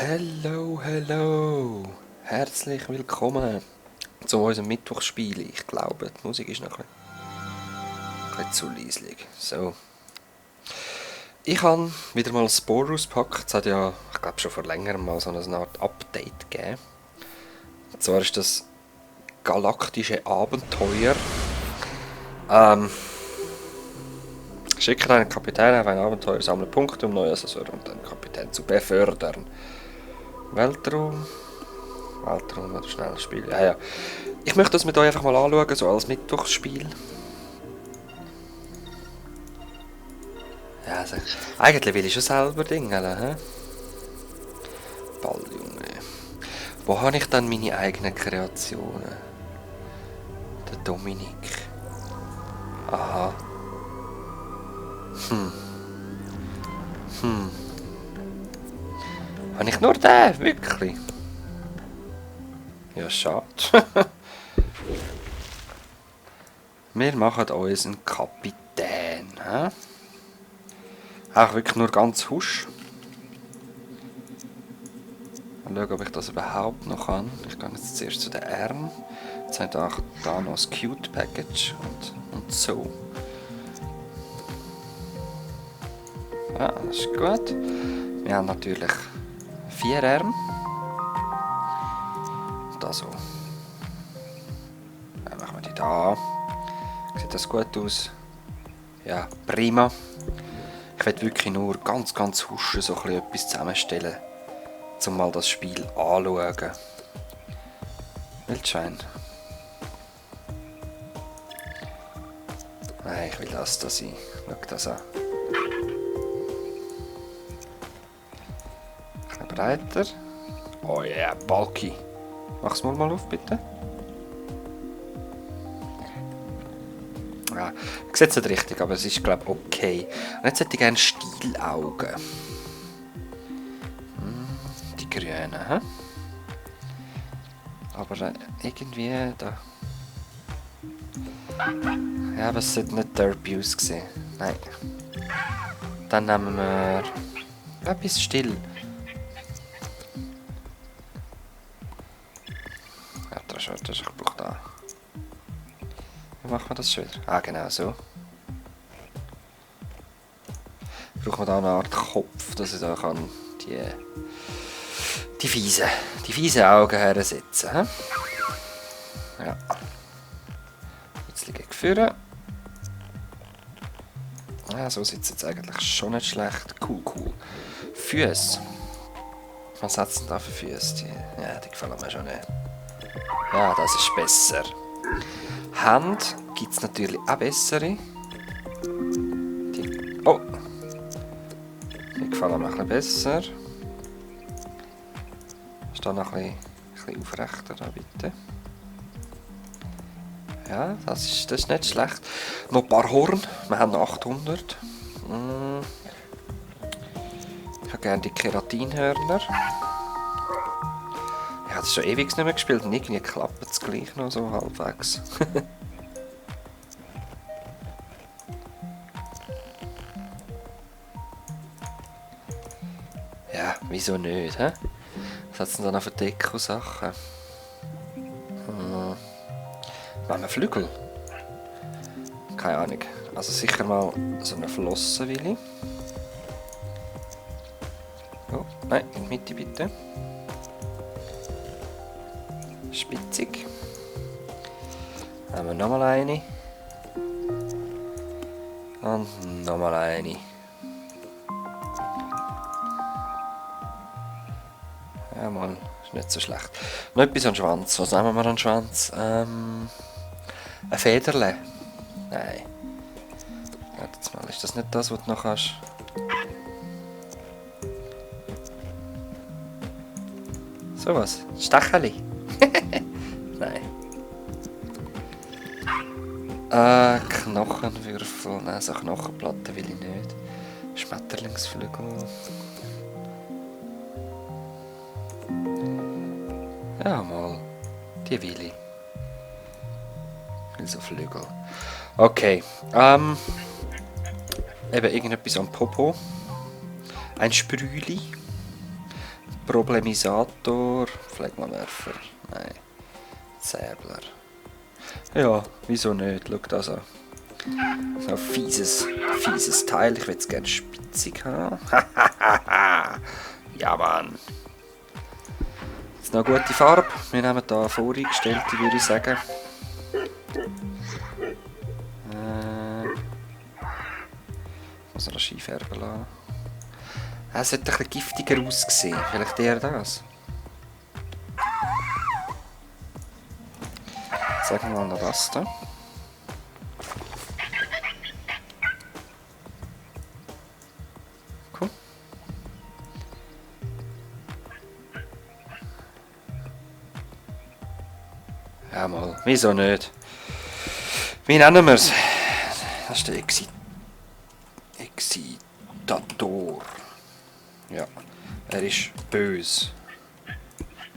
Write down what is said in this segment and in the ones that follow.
Hello, hello! Herzlich willkommen zu unserem Mittwochsspiel. Ich glaube, die Musik ist noch ein bisschen zu leislich. So. Ich habe wieder mal ein Spore ausgepackt. Es hat ja, ich glaube, schon vor längerem mal so eine Art Update gegeben. Und zwar ist das galaktische Abenteuer. Schicke einen Kapitän auf ein Abenteuer, sammle Punkte, um neue Asessoren und einen Kapitän zu befördern. Weltraum oder schnelles Spiel. Ja. Ich möchte das mit euch einfach mal anschauen, so als Mittwochsspiel. Ja, also, eigentlich will ich schon selber dingeln, hä? Balljunge. Wo habe ich dann meine eigenen Kreationen? Der Dominik. Aha. Habe ich nur den? Wirklich? Ja, schade. Wir machen uns einen Kapitän. He? Auch wirklich nur ganz husch. Mal schauen, ob ich das überhaupt noch kann. Ich gehe jetzt zuerst zu den Armen. Jetzt haben wir auch da noch das Cute Package und so. Ja, das ist gut. Wir haben natürlich 4 Arme. Da so. Dann machen wir die da. Sieht das gut aus? Ja, prima. Ich will wirklich nur ganz huschen so etwas zusammenstellen, um mal das Spiel anzuschauen. Wildschwein. Nein, ich will das da sein. Schau das an. Ein bisschen breiter. Oh yeah, bulky. Mach's mal auf, bitte. Ja, ich sehe es nicht richtig, aber es ist, glaube ich, okay. Und jetzt hätte ich gerne Stielaugen. Die grünen, hä? Aber irgendwie da... Ja, aber es sollte nicht derby aussehen. Nein. Dann nehmen wir... etwas still. Ich brauche da... Wie machen wir das schon wieder? Ah, genau so. Brauchen wir da eine Art Kopf, dass ich da kann die fiesen Augen hersetzen. Ja. Jetzt liege ich vorne. Ja, so sieht es jetzt eigentlich schon nicht schlecht. Cool. Füße. Was hat es denn da für Füße? Ja, die gefallen mir schon nicht. Ja, das ist besser. Hand gibt es natürlich auch bessere. Die gefallen mir ein bisschen besser. Ist da noch ein bisschen aufrechter, da bitte. Ja, das ist nicht schlecht. Noch ein paar Horn. Wir haben noch 800. Ich habe gerne die Keratinhörner. Ich habe es schon ewig nicht mehr gespielt und irgendwie klappt es gleich noch so halbwegs. Ja, wieso nicht, hä? Was hat es denn da noch für Deko-Sachen? Machen wir Flügel? Keine Ahnung. Also sicher mal so eine Flossenwille. Oh, nein, in die Mitte bitte. Spitzig. Dann haben wir nochmal eine. Und nochmal eine. Ja, mal, ist nicht so schlecht. Noch etwas an den Schwanz. Was nehmen wir an den Schwanz? Ein Federle. Nein. Warte mal, ist das nicht das, was du noch hast? So was? Stacheli? Nein. Knochenwürfel. Nein, so Knochenplatten will ich nicht. Schmetterlingsflügel. Ja, mal. Die will ich. So Flügel. Okay. Eben irgendetwas am Popo. Ein Sprühli. Problemisator. Phlegmawerfer. Nein. Säbler. Ja, wieso nicht? Schau das an. So ein fieses Teil. Ich will es gerne spitzig haben. Ja, Mann. Jetzt noch eine gute Farbe. Wir nehmen hier eine voreingestellte, würde ich sagen. Ich muss noch Ski färben lassen. Es sollte ein bisschen giftiger aussehen. Vielleicht eher das. Sagen wir mal noch das da. Cool. Ja mal, wieso nicht? Wie nennen wir es? Das ist der Excitator. Ja, er ist böse.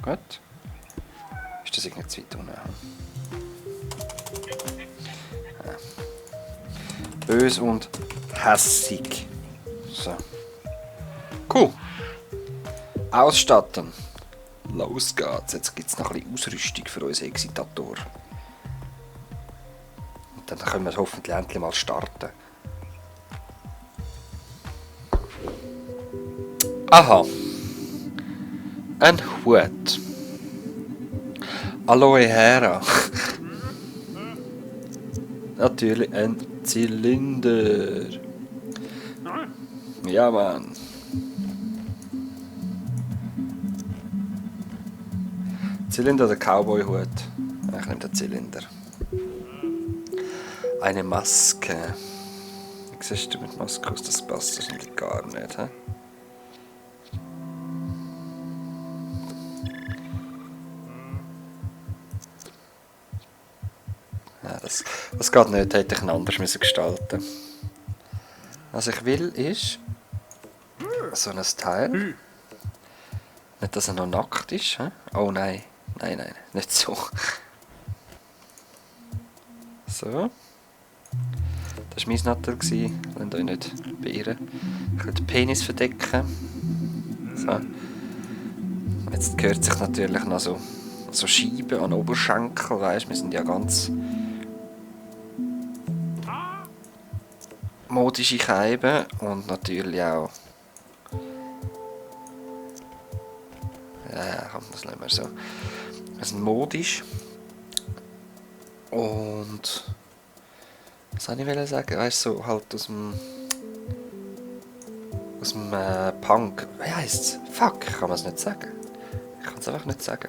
Gut. Ist das irgendwie zu weit unten? Ja. Böse und hässig. So. Cool. Ausstatten. Los geht's. Jetzt gibt es noch ein bisschen Ausrüstung für unseren Excitator. Und dann können wir hoffentlich endlich mal starten. Aha. Ein Hut. Aloe Vera. Natürlich ein Zylinder. Ja, Mann. Zylinder oder Cowboy-Hut? Ich nehme den Zylinder. Eine Maske. Wie siehst du mit Maske aus? Das passt wahrscheinlich gar nicht. He? Ja, das geht nicht, hätte ich ihn anders gestalten. Was ich will ist so ein Teil. Nicht, dass er noch nackt ist. He? Oh nein. Nein, nicht so. So. Das war mein Nattel. Lasst euch nicht beirren. Ich will den Penis verdecken. So. Jetzt gehört sich natürlich noch so Scheiben an den Oberschenkel. Weißt, wir sind ja ganz modische Scheiben und natürlich auch. Ja, komm, das nehmen wir so. Wir sind modisch. Und was soll ich sagen? Weißt du, so halt aus dem Punk. Wie heisst's? Fuck, ich kann es nicht sagen. Ich kann es einfach nicht sagen.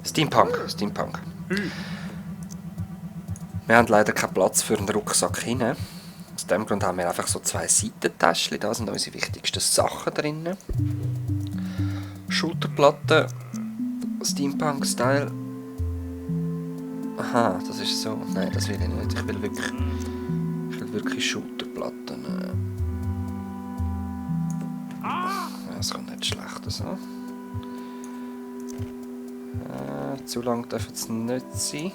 Steampunk. Wir haben leider keinen Platz für einen Rucksack hinein. Aus dem Grund haben wir einfach so 2 Seitentäschchen. Da sind unsere wichtigsten Sachen drin. Schulterplatte, Steampunk-Style. Aha, das ist so. Nein, das will ich nicht. Ich will wirklich Schulterplatten. Ja, das kommt nicht schlecht. So. Zu lang darf es nicht sein.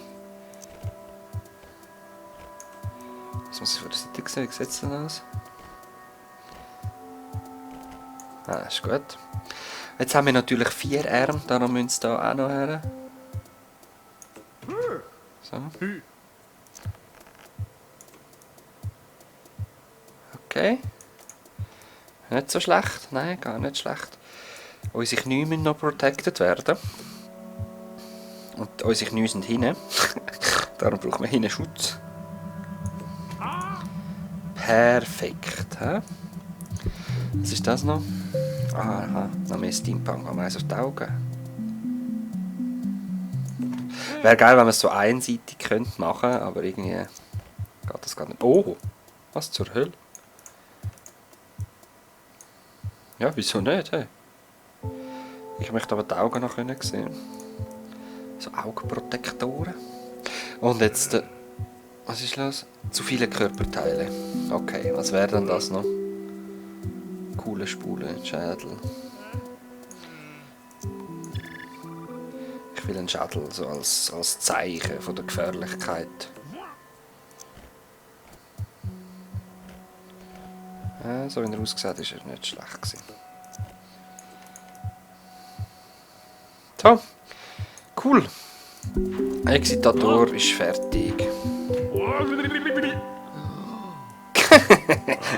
Das muss ich von der Seite sehen. Wie sieht es denn aus? Ist gut. Jetzt haben wir natürlich 4 Arme, darum müssen sie da auch noch her. So. Okay. Nicht so schlecht. Nein, gar nicht schlecht. Unsere Knie müssen noch protected werden. Und unsere Knie sind hinten. Darum brauchen wir hinten Schutz. Perfekt. He? Was ist das noch? Aha, noch mehr Steampunk. Haben wir eins auf die Augen. Wäre geil, wenn man es so einseitig machen könnte, aber irgendwie geht das gar nicht. Oh! Was zur Hölle? Ja, wieso nicht? Hey? Ich möchte aber die Augen noch sehen. So Augenprotektoren. Und jetzt, was ist los? Zu viele Körperteile. Okay, was wäre denn das noch? Coole Spule, Schädel. Ich will einen Schädel so als Zeichen von der Gefährlichkeit. So wie er ausgesehen hat, ist er nicht schlecht gewesen. So, cool. Excitator ist fertig.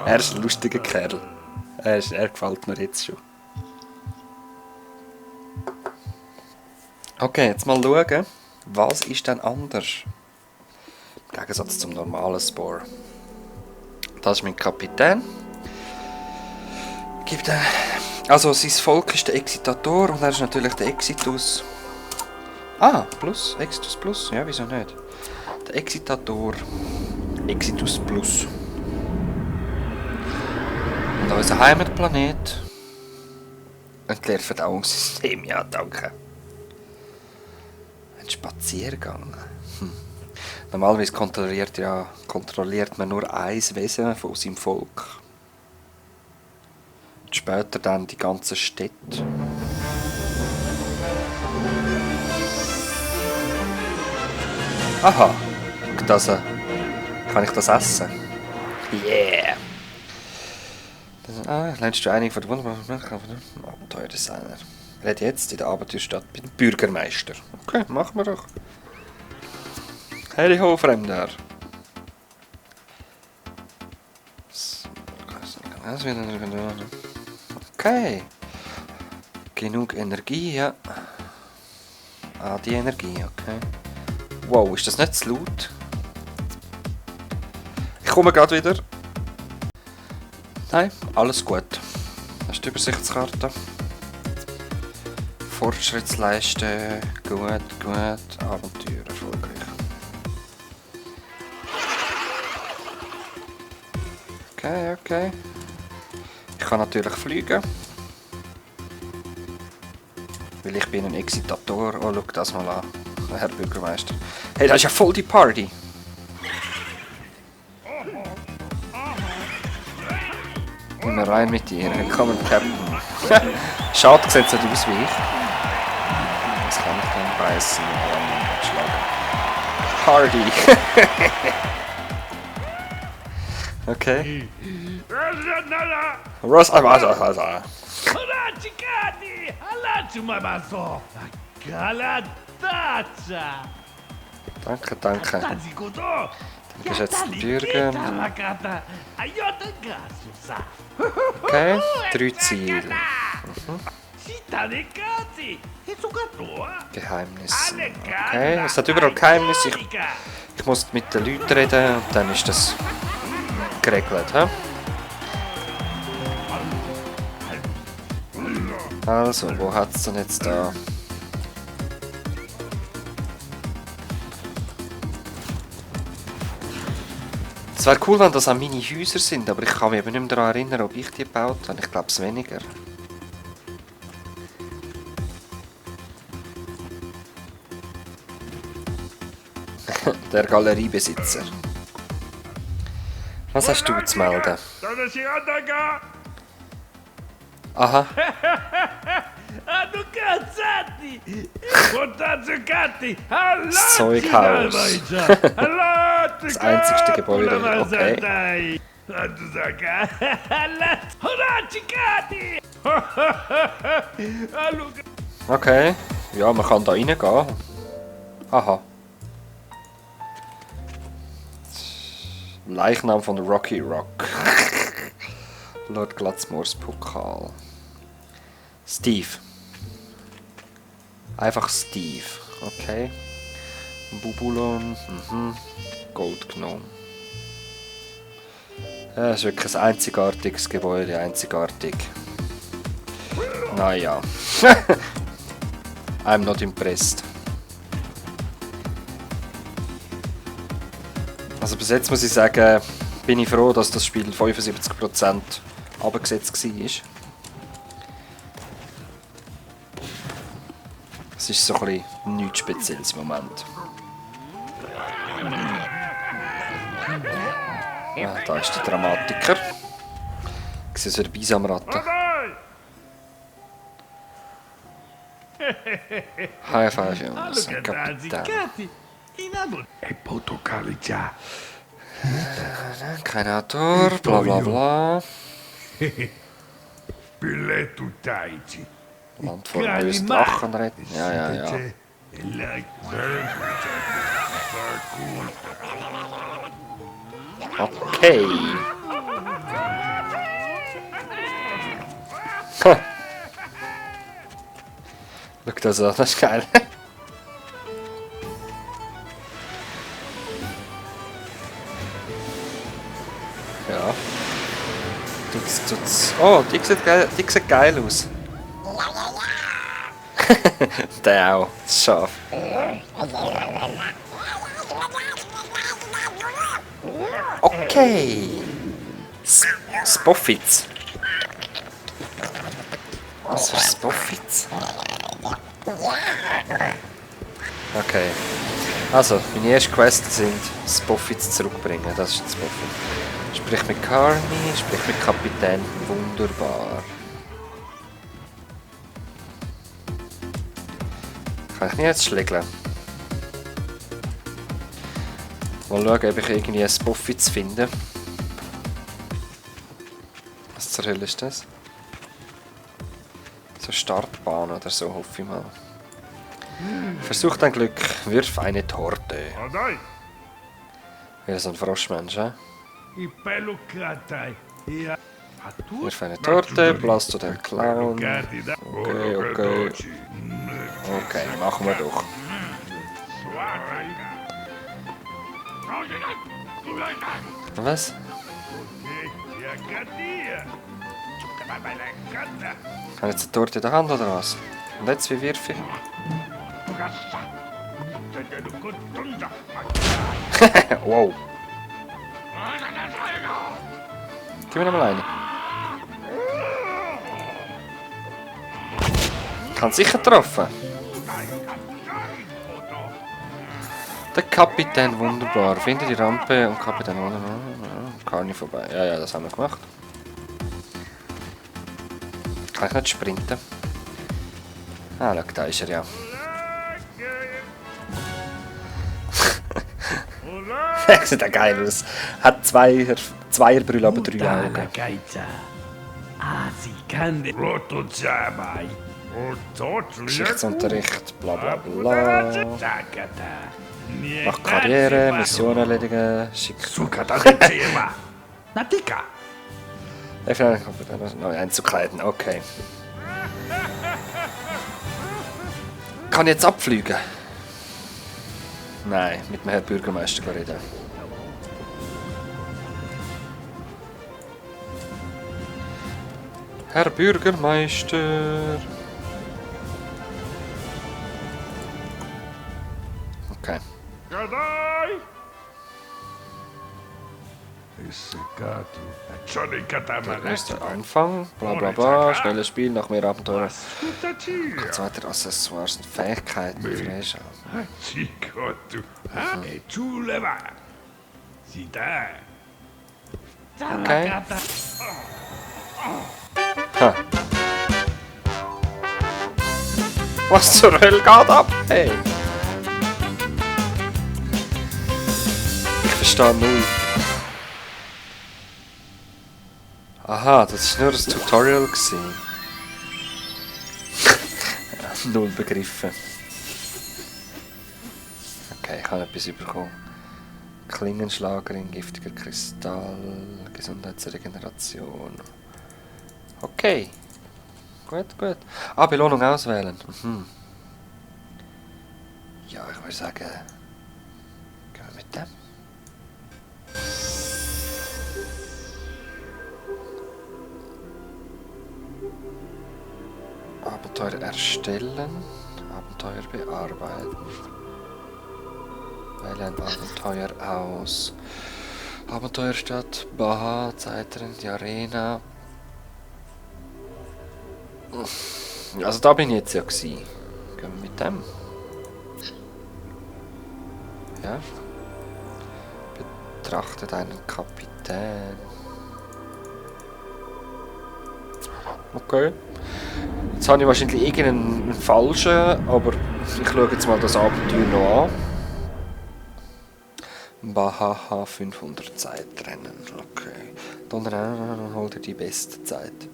Er ist ein lustiger Kerl. Er gefällt mir jetzt schon. Okay, jetzt mal schauen, was ist denn anders? Im Gegensatz zum normalen Spore. Das ist mein Kapitän. Also sein Volk ist der Excitator und er ist natürlich der Exitus. Ah, Plus, Exitus Plus, ja wieso nicht? Der Excitator, Exitus Plus. Und unser Heimatplanet. Ein Leerverdauungssystem, ja danke. Ein Spaziergang. Normalerweise kontrolliert man nur ein Wesen von seinem Volk. Und später dann die ganzen Städte. Aha, kann ich das essen? Yeah! Lernst du einige von den wunderbaren Abenteuerdesigner? Rede jetzt in der Abenteuerstadt bei dem Bürgermeister. Okay, machen wir doch. Hey ho, Fremder. Okay. Genug Energie, ja. Ah, die Energie, okay. Wow, ist das nicht zu laut? Ich komme gerade wieder. Nein, alles gut. Das ist die Übersichtskarte. Fortschrittsleiste, gut, Abenteuer erfolgreich. Okay. Ich kann natürlich fliegen. Weil ich bin ein Excitator. Oh, schau das mal an, Herr Bürgermeister. Hey, das ist ja voll die Party. Immer rein mit dir. Willkommen, Captain. Schade, sieht es nicht aus wie ich. Das kann ich dann beißen und schlagen. Party. Okay. Danke. Dann geschätzten Bürger. Okay, 3 Ziele. Geheimnisse. Okay, es hat überall Geheimnisse. Ich muss mit den Leuten reden und dann ist das geregelt. He? Also, wo hat es denn jetzt da? Es wäre cool, wenn das auch meine Häuser sind, aber ich kann mich eben nicht mehr daran erinnern, ob ich die gebaut habe. Ich glaube es weniger. Der Galeriebesitzer. Was hast du zu melden? Aha. Das Zeughaus. Das einzigste Gebäude. Okay. Okay. Ja, man kann da reingehen. Aha. Leichnam von Rocky Rock. Lord Glatzmoors Pokal. Steve. Einfach Steve. Okay. Bubulon. Gold genommen. Ja, das ist wirklich ein einzigartiges Gebäude. Einzigartig. Naja. I'm not impressed. Also bis jetzt muss ich sagen, bin ich froh, dass das Spiel 75% abgesetzt war. Es ist so ein bisschen nichts Spezielles im Moment. Ah, da ist der Dramatiker. Ich sehe so den Bisamratten. High five, Jungs. Kapitän. Kein Autor, bla bla bla. Land vor einem bösen Drachen retten. Ja. Okay. Ha. Schau das an, das ist geil. Ja. Oh, die sieht geil aus. Der auch, das Schaf. Okay. Spoffits. Was für Spoffits? Okay. Also, meine ersten Quests sind Spoffits zurückbringen. Das ist ein Spoffit. Sprich mit Carney, sprich mit Kapitän. Wunderbar. Kann ich nicht jetzt schlägeln? Mal schauen, ob ich irgendwie ein Spoffits finde. Was zur Hölle ist das? So Startbahn oder so, hoffe ich mal. Versuch dein Glück, wirf eine Torte. Wie so ein Froschmensch, hä? Wirf eine Torte, blass zu den Clown. Okay. Okay, machen wir doch. Was? Ich habe jetzt eine Torte in der Hand oder was? Und jetzt, wie wirf ich? Wow. Gib mir noch mal eine. Ich habe sicher getroffen. Der Kapitän, wunderbar. Finde die Rampe und Kapitän, wunderbar. Kann nicht vorbei. Ja, das haben wir gemacht. Kann ich nicht sprinten? Ah, schau, da ist er ja. Der sieht ja geil aus. Hat Zweierbrille, aber 3 Augen. Geschichtsunterricht, bla bla bla. Mach Karriere, Mission erledigen, schicken. Neu einzukleiden, okay. Kann ich jetzt abfliegen? Nein, mit dem Herrn Bürgermeister reden. Herr Bürgermeister. Okay. Der erste Anfang, bla bla bla, schnelles Spiel, nach mehr Abenteuer. Zweiter Accessoires und Fähigkeiten, freischalten. Okay. Ha. Was zur Hölle geht ab? Hey. Ich verstehe null. Aha, das war nur ein Tutorial. Null begriffen. Okay, ich habe etwas bekommen. Klingenschlagerin, giftiger Kristall, Gesundheitsregeneration. Okay. Gut. Ah, Belohnung auswählen. Mhm. Ja, ich würde sagen, gehen wir mit dem. Abenteuer erstellen, Abenteuer bearbeiten. Wähle ein Abenteuer aus. Abenteuerstadt, Baha, Zeitrennen, die Arena. Also da bin ich jetzt ja gewesen. Gehen wir mit dem. Ja. Betrachte deinen Kapitän. Okay. Jetzt habe ich wahrscheinlich irgendeinen falschen, aber ich schaue jetzt mal das Abenteuer noch an. Bahaha 500 Zeitrennen. Okay. Dann holt er die beste Zeit.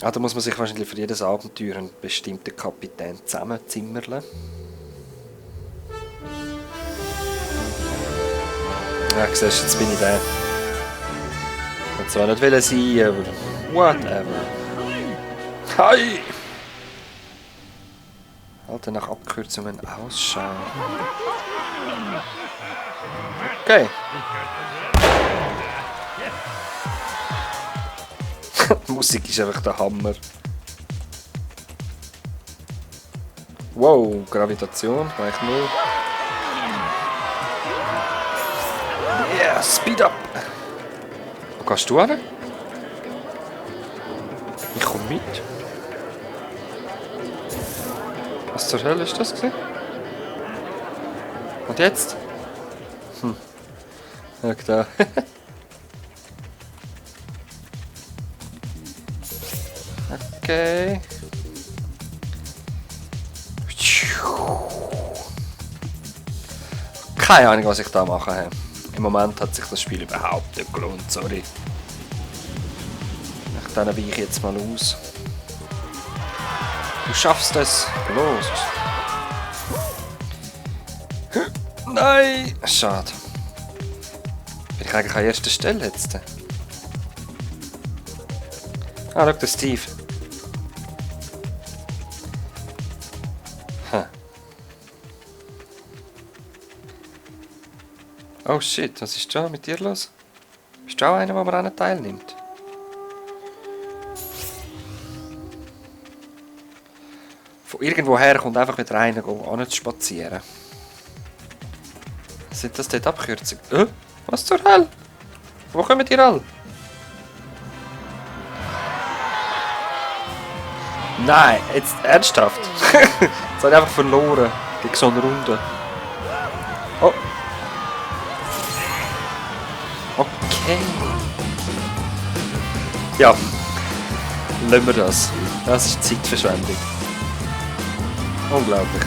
Da muss man sich wahrscheinlich für jedes Abenteuer einen bestimmten Kapitän zusammenzimmerle. Ja, siehst du, jetzt bin ich der. Ich wollte zwar nicht sein, aber whatever. Hi! Alter, nach Abkürzungen ausschauen. Okay. Die Musik ist einfach der Hammer. Wow, Gravitation, gleich 0. Yeah, Speed up! Wo gehst du hin? Ich komm mit. Was zur Hölle ist das gewesen? Und jetzt? Ja, da. Okay. Keine Ahnung, was ich da machen habe. Im Moment hat sich das Spiel überhaupt nicht gelohnt, sorry. Dann weiche ich jetzt mal aus. Du schaffst es. Los. Nein! Schade. Bin ich eigentlich an erster Stelle jetzt? Ah, schau, der Steve. Huh. Oh shit, was ist da mit dir los? Bist du auch einer, der an teilnimmt? Von irgendwoher kommt einfach wieder einer spazieren. Sind das dort Abkürzungen? Was zur Hölle? Wo kommen ihr alle? Nein, jetzt ernsthaft. Jetzt habe ich einfach verloren gegen so eine Runde. Oh. Okay. Ja. Lassen wir das. Das ist Zeitverschwendung. Unglaublich.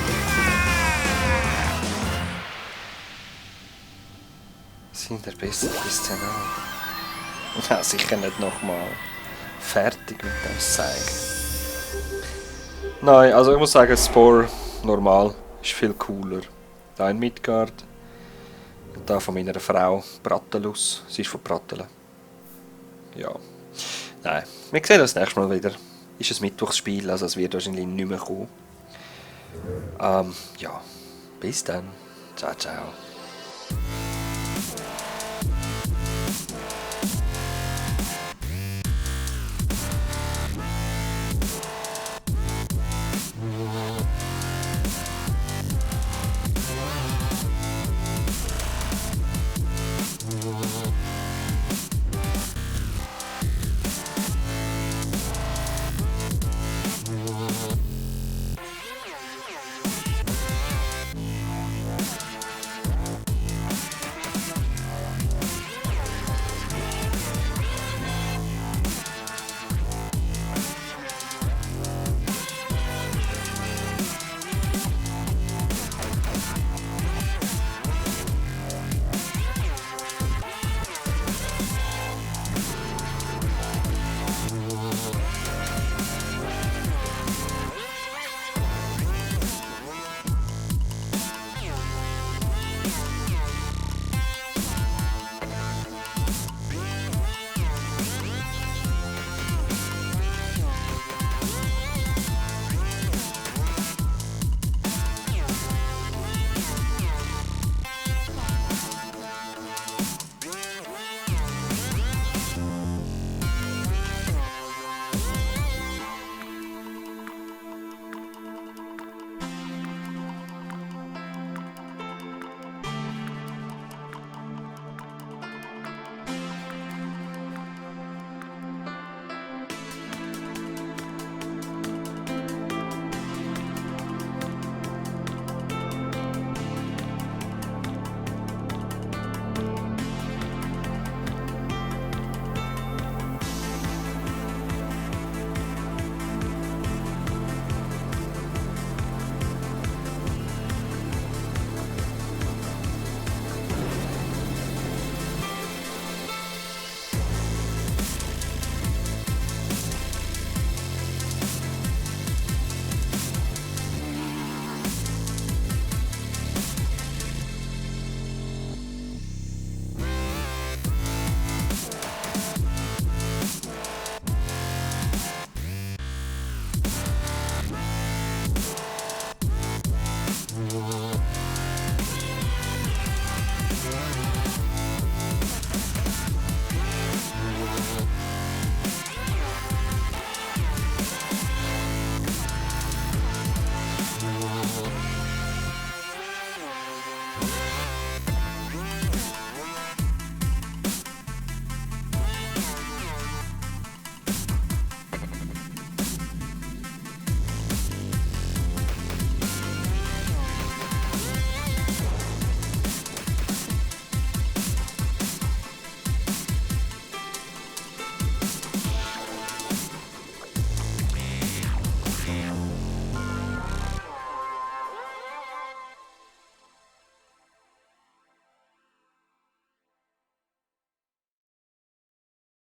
Sind wir besser bis dann auch? Na, sicher nicht nochmal. Fertig mit dem Zeigen. Nein, also ich muss sagen, Spore normal ist viel cooler. Da in Midgard. Und da von meiner Frau Brattelus. Sie ist von Brattelen. Ja. Nein, wir sehen uns das nächste Mal wieder. Ist ein Mittwochsspiel, also es wird wahrscheinlich nicht mehr kommen. Ja, bis dann. Ciao, ciao.